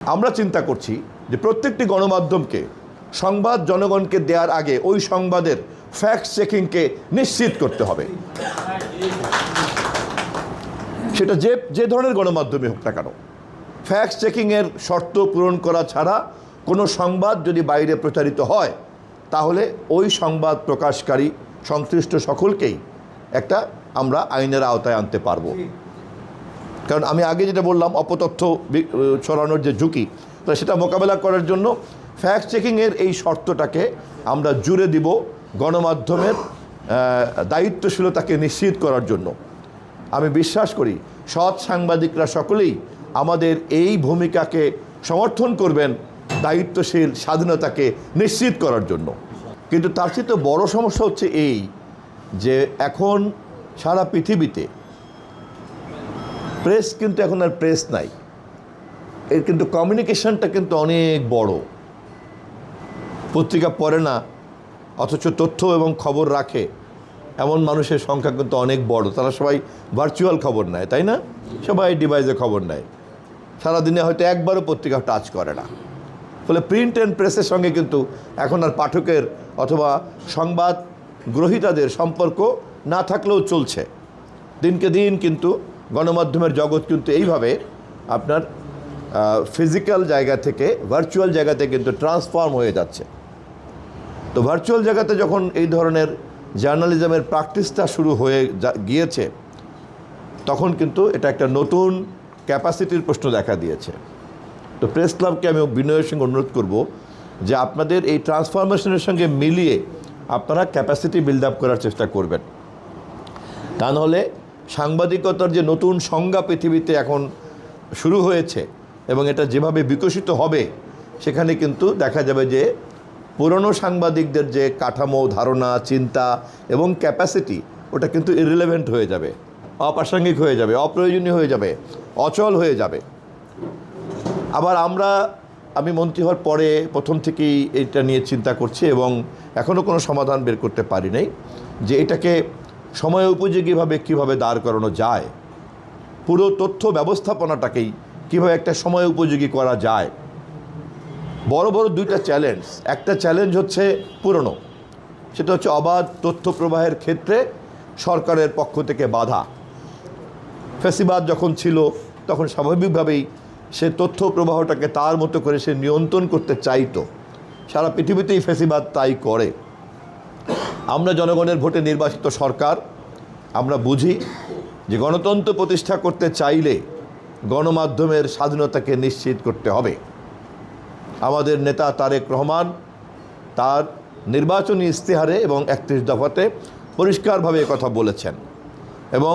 আমরা চিন্তা করছি যে প্রত্যেকটি গণমাধ্যমকে সংবাদ জনগণকে দেওয়ার আগে ওই সংবাদের ফ্যাক্ট চেকিংকে নিশ্চিত করতে হবে। সেটা যে ধরনের গণমাধ্যমে হোক না কেন, ফ্যাক্ট চেকিংয়ের শর্ত পূরণ করা ছাড়া কোনো সংবাদ যদি বাইরে প্রচারিত হয় তাহলে ওই সংবাদ প্রকাশকারী সংশ্লিষ্ট সকলকেই আমরা আইনের আওতায় আনতে পারবো। কারণ আমি আগে যেটা বললাম, অপতথ্য ছড়ানোর যে ঝুঁকি, তো সেটা মোকাবেলা করার জন্য ফ্যাক্ট চেকিংয়ের এই শর্তটাকে আমরা জুড়ে দিব গণমাধ্যমের দায়িত্বশীলতাকে নিশ্চিত করার জন্য। আমি বিশ্বাস করি সৎ সাংবাদিকরা সকলেই আমাদের এই ভূমিকাকে সমর্থন করবেন দায়িত্বশীল স্বাধীনতাকে নিশ্চিত করার জন্য। কিন্তু তার চেয়ে বড় সমস্যা হচ্ছে এই যে এখন সারা পৃথিবীতে প্রেস কিন্তু এখন আর প্রেস নাই, এর কিন্তু কমিউনিকেশনটা কিন্তু অনেক বড়। পত্রিকা পড়ে না অথচ তথ্য এবং খবর রাখে এমন মানুষের সংখ্যা কিন্তু অনেক বড়। তারা সবাই ভার্চুয়াল খবর নেয়, তাই না? সবাই ডিভাইসে খবর নেয়, সারাদিনে হয়তো একবারও পত্রিকা টাচ করে না। ফলে প্রিন্ট অ্যান্ড প্রেসের সঙ্গে কিন্তু এখন আর পাঠকের অথবা সংবাদ গ্রহীতাদের সম্পর্ক না থাকলেও চলছে। দিনকে দিন কিন্তু গণমাধ্যমের জগৎ কিন্তু এইভাবে আপনার ফিজিক্যাল জায়গা থেকে ভার্চুয়াল জায়গাতে কিন্তু ট্রান্সফর্ম হয়ে যাচ্ছে। তো ভার্চুয়াল জায়গাতে যখন এই ধরনের জার্নালিজমের প্র্যাকটিসটা শুরু হয়ে গিয়েছে তখন কিন্তু এটা একটা নতুন ক্যাপাসিটির প্রশ্ন দেখা দিয়েছে। তো প্রেস ক্লাবকে আমি বিনয়ের সঙ্গে অনুরোধ করব যে আপনাদের এই ট্রান্সফরমেশনের সঙ্গে মিলিয়ে আপনারা ক্যাপাসিটি বিল্ড আপ করার চেষ্টা করবেন। তা নাহলে সাংবাদিকতার যে নতুন সংজ্ঞা পৃথিবীতে এখন শুরু হয়েছে এবং এটা যেভাবে বিকশিত হবে সেখানে কিন্তু দেখা যাবে যে পুরনো সাংবাদিকদের যে কাঠামো, ধারণা, চিন্তা এবং ক্যাপাসিটি ওটা কিন্তু ইররিলেভেন্ট হয়ে যাবে, অপ্রাসঙ্গিক হয়ে যাবে, অপ্রয়োজনীয় হয়ে যাবে, অচল হয়ে যাবে। আবার আমি মন্ত্রী হওয়ার পরে প্রথম থেকেই এটা নিয়ে চিন্তা করছি এবং এখনও কোনো সমাধান বের করতে পারি নাই যে এটাকে সময় উপযোগীভাবে কীভাবে দাঁড় করানো যায়, পুরো তথ্য ব্যবস্থাপনাটাকেই কীভাবে একটা সময় উপযোগী করা যায়। বড় বড় দুইটা চ্যালেঞ্জ। একটা চ্যালেঞ্জ হচ্ছে পুরনো, সেটা হচ্ছে অবাধ তথ্য প্রবাহের ক্ষেত্রে সরকারের পক্ষ থেকে বাধা। ফ্যাসিবাদ যখন ছিল তখন স্বাভাবিকভাবেই সে তথ্য প্রবাহটাকে তার মতো করে সে নিয়ন্ত্রণ করতে চাইতো। সারা পৃথিবীতেই ফ্যাসিবাদ তাই করে। আমরা জনগণের ভোটে নির্বাচিত সরকার, আমরা বুঝি যে গণতন্ত্র প্রতিষ্ঠা করতে চাইলে গণমাধ্যমের স্বাধীনতাকে নিশ্চিত করতে হবে। আমাদের নেতা তারেক রহমান তার নির্বাচনী ইস্তেহারে এবং 31 দফাতে পরিষ্কারভাবে কথা বলেছেন এবং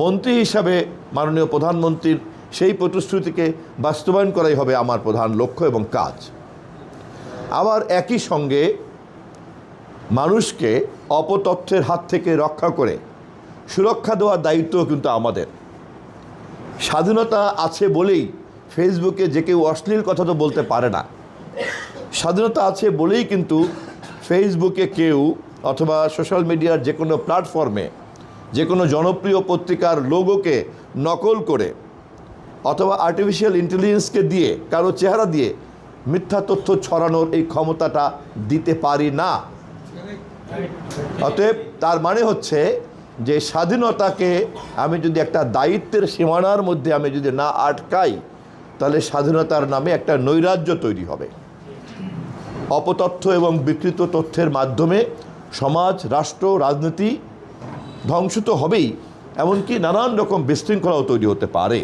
মন্ত্রী হিসাবে মাননীয় প্রধানমন্ত্রীর সেই প্রতিশ্রুতিকে বাস্তবায়ন করাই হবে আমার প্রধান লক্ষ্য এবং কাজ। আবার একই সঙ্গে মানুষকে অপতথ্যের হাত থেকে রক্ষা করে সুরক্ষা দেওয়ার দায়িত্বও কিন্তু আমাদের। স্বাধীনতা আছে বলেই ফেসবুকে যে কেউ অশ্লীল কথা তো বলতে পারে না। স্বাধীনতা আছে বলেই কিন্তু ফেসবুকে কেউ অথবা সোশ্যাল মিডিয়ার যে কোনো প্ল্যাটফর্মে যে কোনো জনপ্রিয় পত্রিকার লোগোকে নকল করে অথবা আর্টিফিশিয়াল ইন্টেলিজেন্সকে দিয়ে কারো চেহারা দিয়ে মিথ্যা তথ্য ছড়ানোর এই ক্ষমতাটা দিতে পারি না। অতএব তার মানে হচ্ছে যে স্বাধীনতাকে আমি যদি একটা দায়িত্বের সীমানার মধ্যে আমি যদি না আটকাই তাহলে স্বাধীনতার নামে একটা নৈরাজ্য তৈরি হবে। অপতথ্য এবং বিকৃত তথ্যের মাধ্যমে সমাজ, রাষ্ট্র, রাজনীতি ধ্বংস তো হবেই, এমনকি নানান রকম বিশৃঙ্খলাও তৈরি হতে পারে।